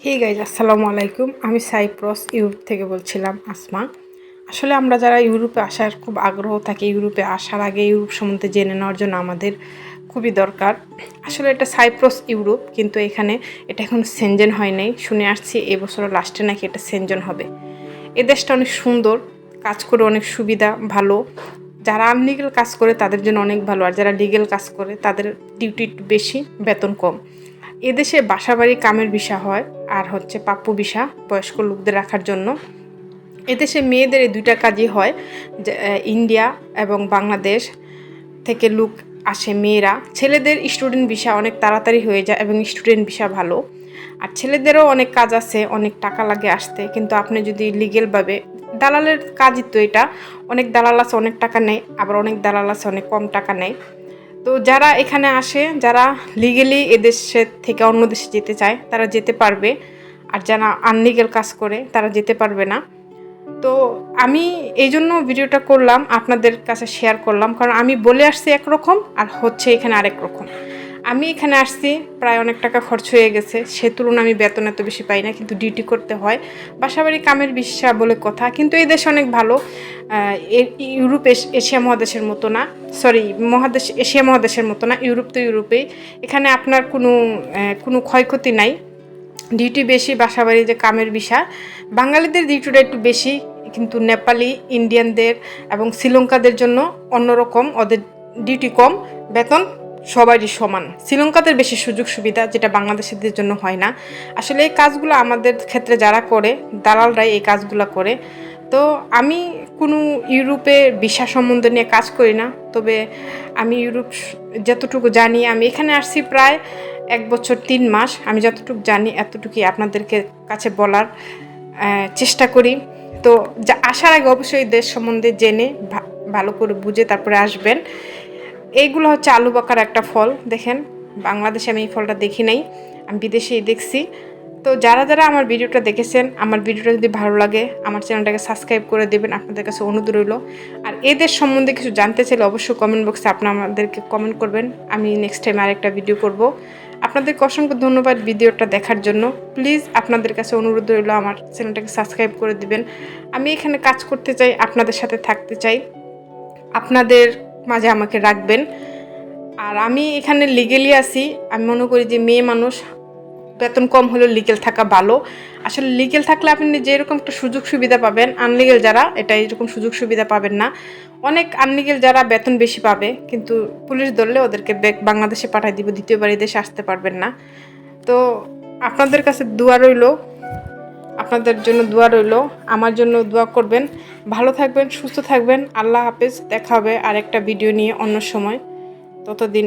Hey guys, আসসালামু আলাইকুম। আমি সাইপ্রাস ইউরোপ থেকে বলছিলাম, আসমা। আসলে আমরা যারা ইউরোপে আসার খুব আগ্রহ থাকি, ইউরোপে আসার আগে ইউরোপ সম্বন্ধে জেনে নেওয়ার জন্য আমাদের খুবই দরকার। আসলে এটা সাইপ্রাস ইউরোপ, কিন্তু এটা এখন সেনজেন হয় নাই। শুনে আসছি এবছরের লাস্টে নাকি এটা সেনজেন হবে। এ দেশটা অনেক সুন্দর, কাজ করে অনেক সুবিধা, ভালো। যারা আনলিগেল কাজ করে তাদের জন্য অনেক ভালো, আর যারা লিগেল কাজ করে তাদের ডিউটি একটু বেশি, বেতন কম। এদেশে বাসাবাড়ি কামের ভিসা হয়, আর হচ্ছে প্রাপ্য ভিসা বয়স্ক লোকদের রাখার জন্য। এদেশে মেয়েদের এই দুইটা কাজই হয়। ইন্ডিয়া এবং বাংলাদেশ থেকে লোক আসে মেয়েরা। ছেলেদের স্টুডেন্ট ভিসা অনেক তাড়াতাড়ি হয়ে যায় এবং স্টুডেন্ট ভিসা ভালো। আর ছেলেদেরও অনেক কাজ আছে, অনেক টাকা লাগে আসতে, কিন্তু আপনি যদি লিগেলভাবে, দালালের কাজই তো এটা। অনেক দালাল আছে অনেক টাকা নেয়, আবার অনেক দালাল আছে অনেক কম টাকা নেয়। তো যারা এখানে আসে, যারা লিগেলি এদেশের থেকে অন্য দেশে যেতে চায় তারা যেতে পারবে, আর যারা আনলিগেল কাজ করে তারা যেতে পারবে না। তো আমি এই জন্য ভিডিওটা করলাম, আপনাদের কাছে শেয়ার করলাম, কারণ আমি বলে আসছি একরকম আর হচ্ছে এখানে আরেক রকম। আমি এখানে আসছি, প্রায় অনেক টাকা খরচ হয়ে গেছে, সে তুলনায় আমি বেতন এত বেশি পাই না, কিন্তু ডিউটি করতে হয়। বাসাবাড়ি কামের বিশ্বাস বলে কথা, কিন্তু এই দেশ অনেক ভালো। ইউরোপ এশিয়া মহাদেশের মতো না, সরি এশিয়া মহাদেশের মতো না, ইউরোপ তো ইউরোপেই। এখানে আপনার কোনো ক্ষয়ক্ষতি নাই, ডিউটি বেশি। বাসাবাড়ি যে কামের বিষয়, বাঙালিদের ডিউটিটা একটু বেশি, কিন্তু নেপালি, ইন্ডিয়ানদের এবং শ্রীলঙ্কাদের জন্য অন্যরকম, ওদের ডিউটি কম, বেতন সবারই সমান। শ্রীলঙ্কাদের বেশি সুযোগ সুবিধা, যেটা বাংলাদেশিদের জন্য হয় না। আসলে এই কাজগুলো আমাদের ক্ষেত্রে যারা করে, দালালরাই এই কাজগুলো করে। তো আমি কোনো ইউরোপে ভিসা সম্বন্ধ নিয়ে কাজ করি না, তবে আমি ইউরোপ যতটুকু জানি, আমি এখানে আসছি প্রায় 1 বছর 3 মাস। আমি যতটুকু জানি এতটুকুই আপনাদেরকে কাছে বলার চেষ্টা করি। তো আসার আগে অবশ্যই দেশ সম্বন্ধে জেনে ভালো করে বুঝে তারপরে আসবেন। এইগুলো হচ্ছে আলু বকার একটা ফল। দেখেন, বাংলাদেশে আমি এই ফলটা দেখি নাই, আমি বিদেশেই দেখছি। তো যারা যারা আমার ভিডিওটা দেখেছেন, আমার ভিডিওটা যদি ভালো লাগে আমার চ্যানেলটাকে সাবস্ক্রাইব করে দেবেন, আপনাদের কাছে অনুরোধ রইল। আর এদের সম্বন্ধে কিছু জানতে চাইলে অবশ্যই কমেন্ট বক্সে আমাদেরকে কমেন্ট করবেন। আমি নেক্সট টাইম আরেকটা ভিডিও করব। আপনাদেরকে অসংখ্য ধন্যবাদ ভিডিওটা দেখার জন্য। প্লিজ আপনাদের কাছে অনুরোধ রইল আমার চ্যানেলটাকে সাবস্ক্রাইব করে দিবেন। আমি এখানে কাজ করতে চাই, আপনাদের সাথে থাকতে চাই, আপনাদের মাঝে আমাকে রাখবেন। আর আমি এখানে লিগেলি আছি। আমি মনে করি যে মেয়ে মানুষ, বেতন কম হলেও লিগেল থাকা ভালো। আসলে লিগেল থাকলে আপনি যেরকম একটা সুযোগ সুবিধা পাবেন, আনলিগেল যারা এটা এরকম সুযোগ সুবিধা পাবেন না। অনেক আনলিগেল যারা বেতন বেশি পাবে, কিন্তু পুলিশ ধরলে ওদেরকে বাংলাদেশে পাঠিয়ে দিব, দ্বিতীয়বার এই দেশে আসতে পারবেন না। তো আপনাদের কাছে দোয়া রইল, আপনাদের জন্য দোয়া রইল, আমার জন্য দোয়া করবেন। ভালো থাকবেন, সুস্থ থাকবেন। আল্লাহ হাফেজ। দেখা হবে আরেকটা ভিডিও নিয়ে অন্য সময়। ততদিন